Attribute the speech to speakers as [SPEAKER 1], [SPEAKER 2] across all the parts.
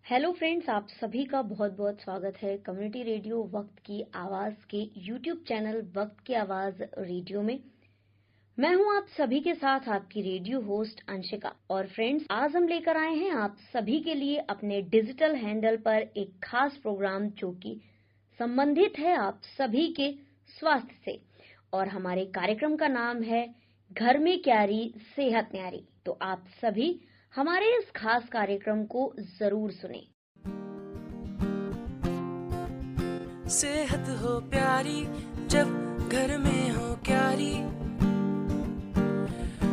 [SPEAKER 1] Hello friends, आप सभी का बहुत बहुत स्वागत है कम्युनिटी रेडियो वक्त की आवाज़ के यूट्यूब चैनल वक्त की आवाज़ रेडियो में। मैं हूं आप सभी के साथ आपकी रेडियो होस्ट अंशिका। और फ्रेंड्स, आज हम लेकर आए हैं आप सभी के लिए अपने डिजिटल हैंडल पर एक खास प्रोग्राम जो कि संबंधित है आप सभी के स्वास्थ्य से। और हमारे कार्यक्रम का नाम है घर में क्यारी सेहत न्यारी। तो आप सभी हमारे इस खास कार्यक्रम को जरूर सुने।
[SPEAKER 2] सेहत हो प्यारी जब घर में हो क्यारी,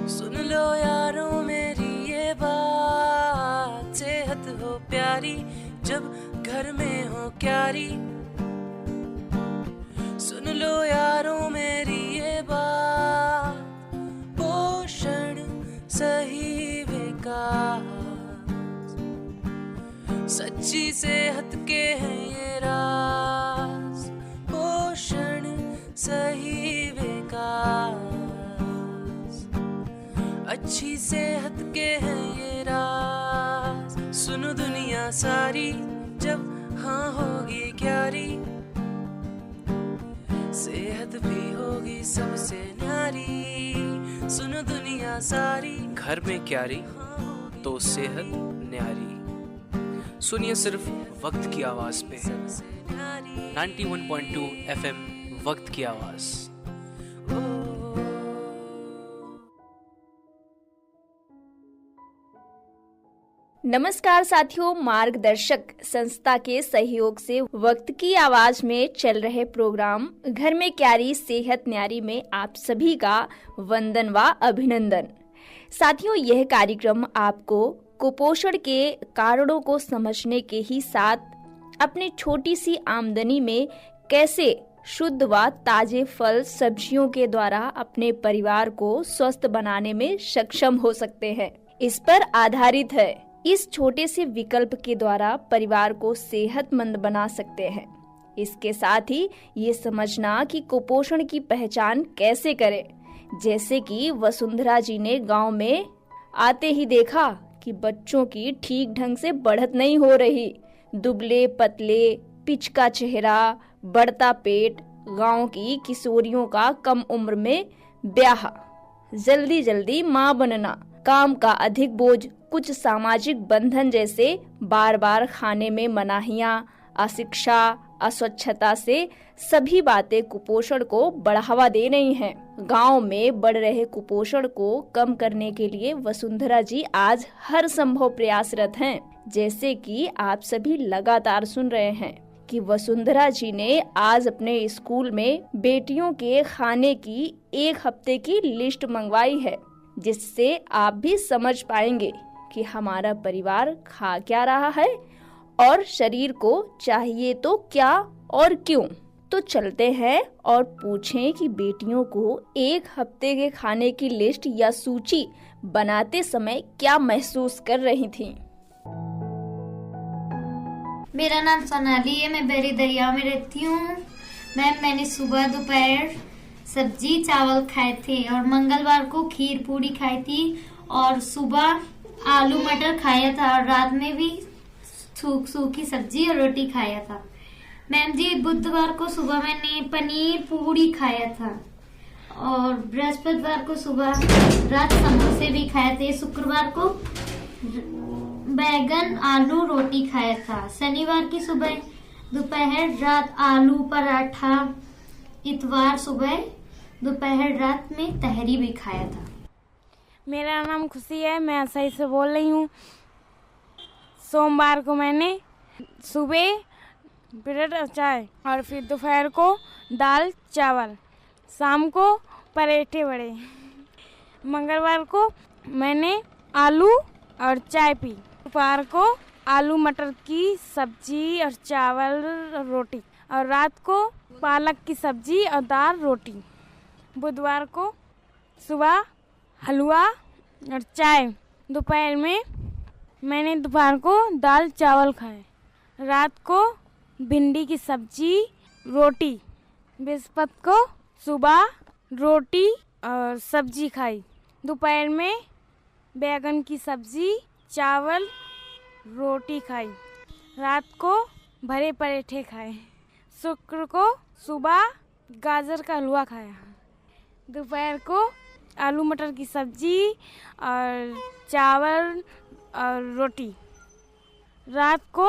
[SPEAKER 2] सुन लो यारों मेरी ये बात। सेहत हो प्यारी जब घर में हो क्यारी, सुन लो यारों मेरी ये बात। पोषण सही सच्ची सेहत के हैं ये राज। पोषण सही विकास, अच्छी सेहत के हैं ये राज। सुनो दुनिया सारी जब हाँ होगी क्यारी, सेहत भी होगी सबसे न्यारी। सुनो दुनिया सारी,
[SPEAKER 3] घर में क्यारी तो सेहत न्यारी। सुनिए सिर्फ वक्त की आवाज पे 91.2 FM वक्त की आवाज।
[SPEAKER 4] नमस्कार साथियों, मार्गदर्शक संस्था के सहयोग से वक्त की आवाज में चल रहे प्रोग्राम घर में क्यारी सेहत न्यारी में आप सभी का वंदन व अभिनंदन। साथियों, यह कार्यक्रम आपको कुपोषण के कारणों को समझने के ही साथ अपनी छोटी सी आमदनी में कैसे शुद्ध व ताजे फल सब्जियों के द्वारा अपने परिवार को स्वस्थ बनाने में सक्षम हो सकते हैं, इस पर आधारित है। इस छोटे से विकल्प के द्वारा परिवार को सेहतमंद बना सकते हैं। इसके साथ ही ये समझना कि कुपोषण की पहचान कैसे करें। जैसे कि वसुंधरा जी ने गांव में आते ही देखा कि बच्चों की ठीक ढंग से बढ़त नहीं हो रही। दुबले पतले, पिचका चेहरा, बढ़ता पेट, गांव की किशोरियों का कम उम्र में ब्याह, जल्दी जल्दी मां बनना, काम का अधिक बोझ, कुछ सामाजिक बंधन जैसे बार बार खाने में मनाहियां, अशिक्षा, अस्वच्छता से सभी बातें कुपोषण को बढ़ावा दे रही हैं। गांव में बढ़ रहे कुपोषण को कम करने के लिए वसुंधरा जी आज हर संभव प्रयासरत हैं। जैसे कि आप सभी लगातार सुन रहे हैं कि वसुंधरा जी ने आज अपने स्कूल में बेटियों के खाने की एक हफ्ते की लिस्ट मंगवाई है, जिससे आप भी समझ पाएंगे कि हमारा परिवार खा क्या रहा है और शरीर को चाहिए तो क्या और क्यों। तो चलते हैं और पूछें कि बेटियों को एक हफ्ते के खाने की लिस्ट या सूची बनाते समय क्या महसूस कर रही थीं।
[SPEAKER 5] मेरा नाम सोनाली है, मैं बेरी दरिया में रहती हूँ। मैंने सुबह दोपहर सब्जी चावल खाए थे और मंगलवार को खीर पूरी खाई थी और सुबह आलू मटर खाया था और रात में भी सूखी सब्जी और रोटी खाया था। मैम जी, बुधवार को सुबह मैंने पनीर पूरी खाया था और बृहस्पतिवार को सुबह रात समोसे भी खाए थे। शुक्रवार को बैगन आलू रोटी खाया था। शनिवार की सुबह दोपहर रात आलू पराठा। इतवार सुबह दोपहर रात में तहरी भी खाया था।
[SPEAKER 6] मेरा नाम खुशी है, मैं सही से बोल रही हूँ। सोमवार को मैंने सुबह ब्रेड और चाय और फिर दोपहर को दाल चावल, शाम को पराठे बड़े। मंगलवार को मैंने आलू और चाय पी। दोपहर को आलू मटर की सब्जी और चावल और रोटी और रात को पालक की सब्जी और दाल रोटी। बुधवार को सुबह हलवा और चाय। दोपहर में मैंने दोपहर को दाल चावल खाए। रात को भिंडी की सब्जी रोटी। बृहस्पति को सुबह रोटी और सब्जी खाई। दोपहर में बैगन की सब्जी चावल रोटी खाई। रात को भरे पराठे खाए। शुक्र को सुबह गाजर का हलवा खाया। दोपहर को आलू मटर की सब्जी और चावल और रोटी। रात को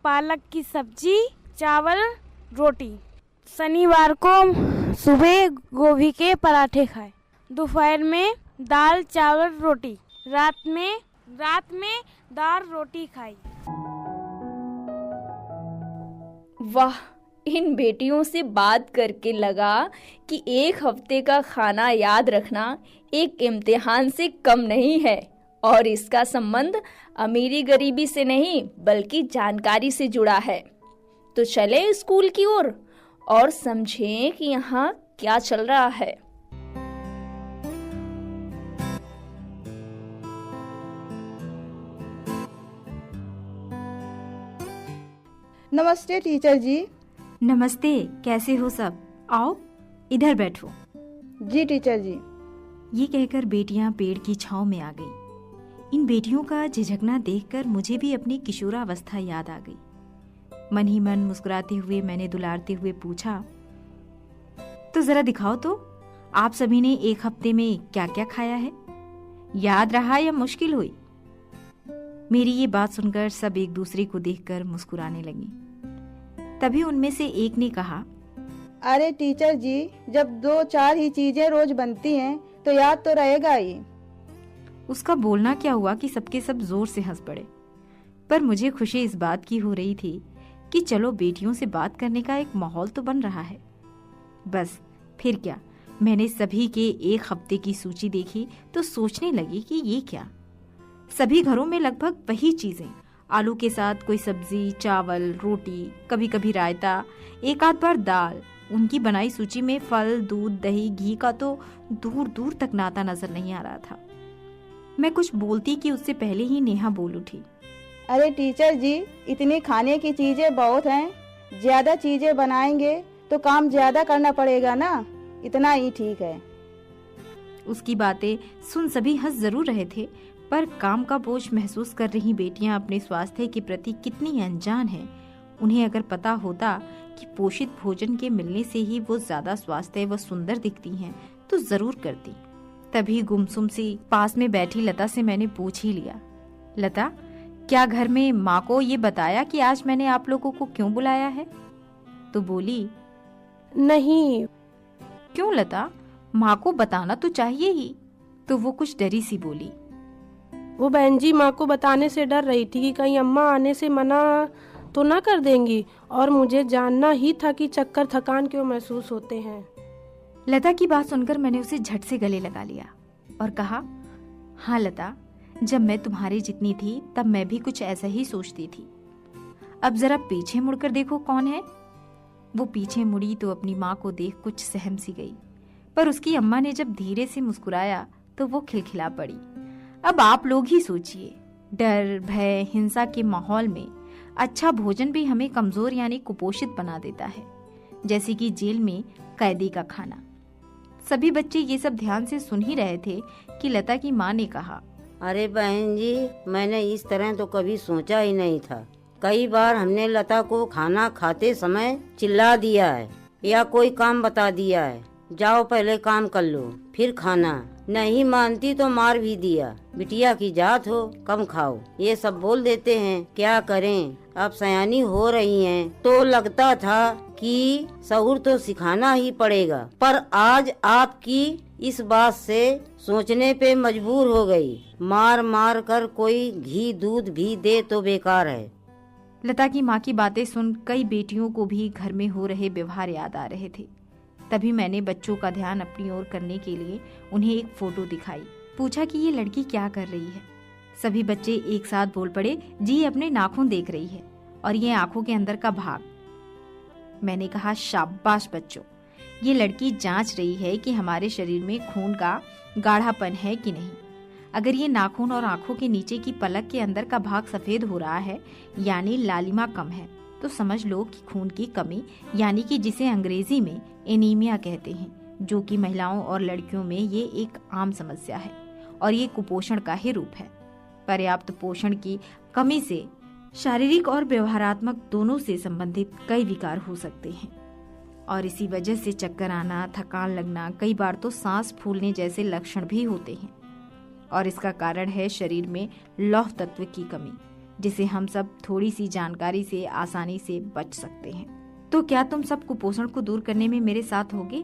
[SPEAKER 6] पालक की सब्जी, चावल, रोटी। शनिवार को सुबह गोभी के पराठे खाए। दोपहर में दाल, चावल, रोटी। रात में दाल, रोटी खाई।
[SPEAKER 4] वाह, इन बेटियों से बात करके लगा कि एक हफ्ते का खाना याद रखना एक इम्तिहान से कम नहीं है और इसका संबंध अमीरी गरीबी से नहीं बल्कि जानकारी से जुड़ा है। तो चले स्कूल की ओर और समझें कि यहाँ क्या चल रहा है।
[SPEAKER 7] नमस्ते टीचर जी।
[SPEAKER 8] नमस्ते, कैसे हो सब? आओ इधर बैठो।
[SPEAKER 7] जी टीचर जी।
[SPEAKER 8] ये कहकर बेटियां पेड़ की छांव में आ गई। इन बेटियों का झिझकना देखकर मुझे भी अपनी किशोरावस्था याद आ गई। मन ही मन मुस्कुराते हुए मैंने दुलारते हुए पूछा, तो जरा दिखाओ तो आप सभी ने एक हफ्ते में क्या क्या खाया है? याद रहा या मुश्किल हुई? मेरी ये बात सुनकर सब एक दूसरे को देखकर मुस्कुराने लगी। तभी उनमें से एक ने कहा,
[SPEAKER 7] अरे टीचर जी, जब 2-4 ही चीजें रोज बनती हैं तो याद तो रहेगा ही।
[SPEAKER 8] उसका बोलना क्या हुआ कि सबके सब जोर से हंस पड़े। पर मुझे खुशी इस बात की हो रही थी कि चलो बेटियों से बात करने का एक माहौल तो बन रहा है। बस फिर क्या, मैंने सभी के एक हफ्ते की सूची देखी तो सोचने लगी कि ये क्या। सभी घरों में लगभग वही चीजें, आलू के साथ कोई सब्जी, चावल, रोटी, कभी कभी रायता, एक आध बार दाल। उनकी बनाई सूची में फल, दूध, दही, घी का तो दूर दूर तक नाता नजर नहीं आ रहा था। मैं कुछ बोलती कि उससे पहले ही नेहा बोल उठी,
[SPEAKER 7] अरे टीचर जी, इतनी खाने की चीजें बहुत हैं। ज्यादा चीजें बनाएंगे तो काम ज्यादा करना पड़ेगा ना, इतना ही ठीक है।
[SPEAKER 8] उसकी बातें सुन सभी हंस जरूर रहे थे, पर काम का बोझ महसूस कर रही बेटियां अपने स्वास्थ्य के प्रति कितनी अनजान हैं। उन्हें अगर पता होता कि पोषित भोजन के मिलने से ही वो ज्यादा स्वास्थ्य व सुंदर दिखती हैं, तो जरूर करती। तभी गुमसुम सी पास में बैठी लता से मैंने पूछ ही लिया, लता, क्या घर में माँ को ये बताया कि आज मैंने आप लोगों को क्यों बुलाया है? तो बोली,
[SPEAKER 6] नहीं।
[SPEAKER 8] क्यों लता, माँ को बताना तो चाहिए ही। तो वो कुछ डरी सी बोली,
[SPEAKER 9] वो बहन जी माँ को बताने से डर रही थी कि कहीं अम्मा आने से मना तो ना कर देंगी, और मुझे जानना ही था कि चक्कर थकान क्यों महसूस होते हैं।
[SPEAKER 8] लता की बात सुनकर मैंने उसे झट से गले लगा लिया और कहा, हाँ लता, जब मैं तुम्हारी जितनी थी तब मैं भी कुछ ऐसा ही सोचती थी। अब जरा पीछे मुड़कर देखो कौन है। वो पीछे मुड़ी तो अपनी माँ को देख कुछ सहम सी गई, पर उसकी अम्मा ने जब धीरे से मुस्कुराया तो वो खिलखिला पड़ी। अब आप लोग ही सोचिए, डर, भय, हिंसा के माहौल में अच्छा भोजन भी हमें कमजोर यानी कुपोषित बना देता है, जैसे कि जेल में कैदी का खाना। सभी बच्चे ये सब ध्यान से सुन ही रहे थे कि लता की माँ ने कहा,
[SPEAKER 10] अरे बहन जी, मैंने इस तरह तो कभी सोचा ही नहीं था। कई बार हमने लता को खाना खाते समय चिल्ला दिया है या कोई काम बता दिया है, जाओ पहले काम कर लो फिर खाना। नहीं मानती तो मार भी दिया, बिटिया की जात हो कम खाओ, ये सब बोल देते हैं। क्या करें, अब सयानी हो रही हैं तो लगता था कि सहूर तो सिखाना ही पड़ेगा, पर आज आपकी इस बात से सोचने पे मजबूर हो गई। मार मार कर कोई घी दूध भी दे तो बेकार है।
[SPEAKER 8] लता की माँ की बातें सुन कई बेटियों को भी घर में हो रहे व्यवहार याद आ रहे थे। तभी मैंने बच्चों का ध्यान अपनी ओर करने के लिए उन्हें एक फोटो दिखाई। पूछा कि ये लड़की क्या कर रही है। सभी बच्चे एक साथ बोल पड़े, जी ये अपने नाखून देख रही है और ये आंखों के अंदर का भाग। मैंने कहा, शाबाश बच्चों, ये लड़की जांच रही है कि हमारे शरीर में खून का गाढ़ापन है कि नहीं। अगर ये नाखून और आंखों के नीचे की पलक के अंदर का भाग सफेद हो रहा है यानी लालिमा कम है, तो समझ लो कि खून की कमी यानी कि जिसे अंग्रेजी में एनीमिया कहते हैं, जो कि महिलाओं और लड़कियों में ये एक आम समस्या है और ये कुपोषण का ही रूप है। पर्याप्त पोषण की कमी से शारीरिक और व्यवहारात्मक दोनों से संबंधित कई विकार हो सकते हैं और इसी वजह से चक्कर आना, थकान लगना, कई बार तो सांस फूलने जैसे लक्षण भी होते हैं। और इसका कारण है शरीर में लौह तत्व की कमी, जिसे हम सब थोड़ी सी जानकारी से आसानी से बच सकते हैं। तो क्या तुम सब कुपोषण को दूर करने में मेरे साथ होगे?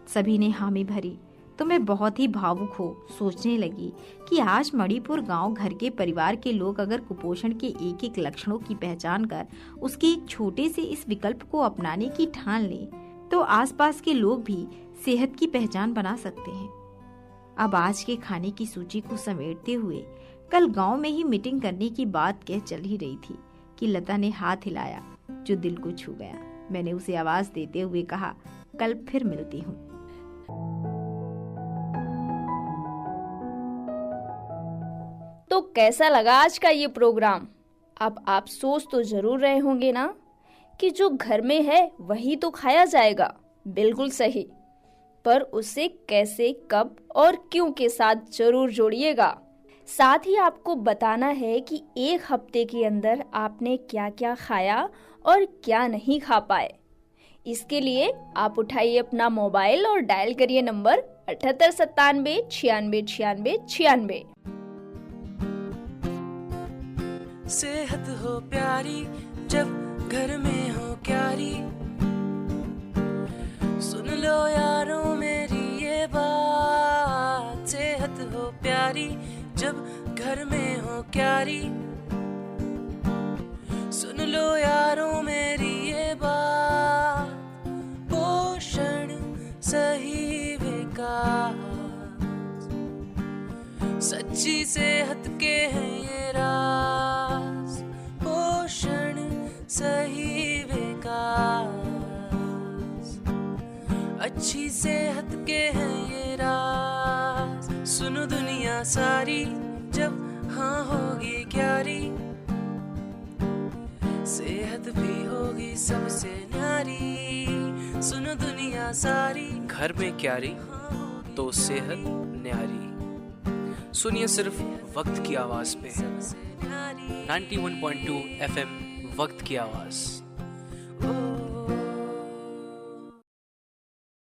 [SPEAKER 8] सभी ने हामी भरी तो मैं बहुत ही भावुक हो सोचने लगी कि आज मणिपुर गांव घर के परिवार के लोग अगर कुपोषण के एक एक लक्षणों की पहचान कर उसके एक छोटे से इस विकल्प को अपनाने की ठान ले तो आसपास के लोग भी सेहत की पहचान बना सकते हैं। अब आज के खाने की सूची को समेटते हुए कल गांव में ही मीटिंग करने की बात कह चल ही रही थी कि लता ने हाथ हिलाया जो दिल को छू गया। मैंने उसे आवाज देते हुए कहा, कल फिर मिलती हूँ।
[SPEAKER 4] तो कैसा लगा आज का ये प्रोग्राम? अब आप सोच तो जरूर रहे होंगे ना कि जो घर में है वही तो खाया जाएगा। बिल्कुल सही, पर उसे कैसे, कब और क्यों के साथ जरूर जोड़िएगा। साथ ही आपको बताना है कि एक हफ्ते के अंदर आपने क्या क्या खाया और क्या नहीं खा पाए। इसके लिए आप उठाइए अपना मोबाइल और डायल करिए नंबर 7897 96 96 96।
[SPEAKER 2] सेहत हो प्यारी जब घर में हो क्यारी, सुन लो यारों मेरी ये बात। सेहत हो प्यारी जब घर में हो क्यारी, सुन लो यारों मेरी ये बात। पोषण सही विकास, सच्ची सेहत के हैं ये राज। पोषण सही विकास, अच्छी सेहत के हैं ये राज। सुनो दुनिया सारी जब हाँ होगी क्यारी, सेहत भी होगी सबसे न्यारी। सुनो दुनिया सारी,
[SPEAKER 3] घर में क्यारी तो सेहत न्यारी। सुनिए सिर्फ वक्त की आवाज पे 91.2 FM वक्त की आवाज।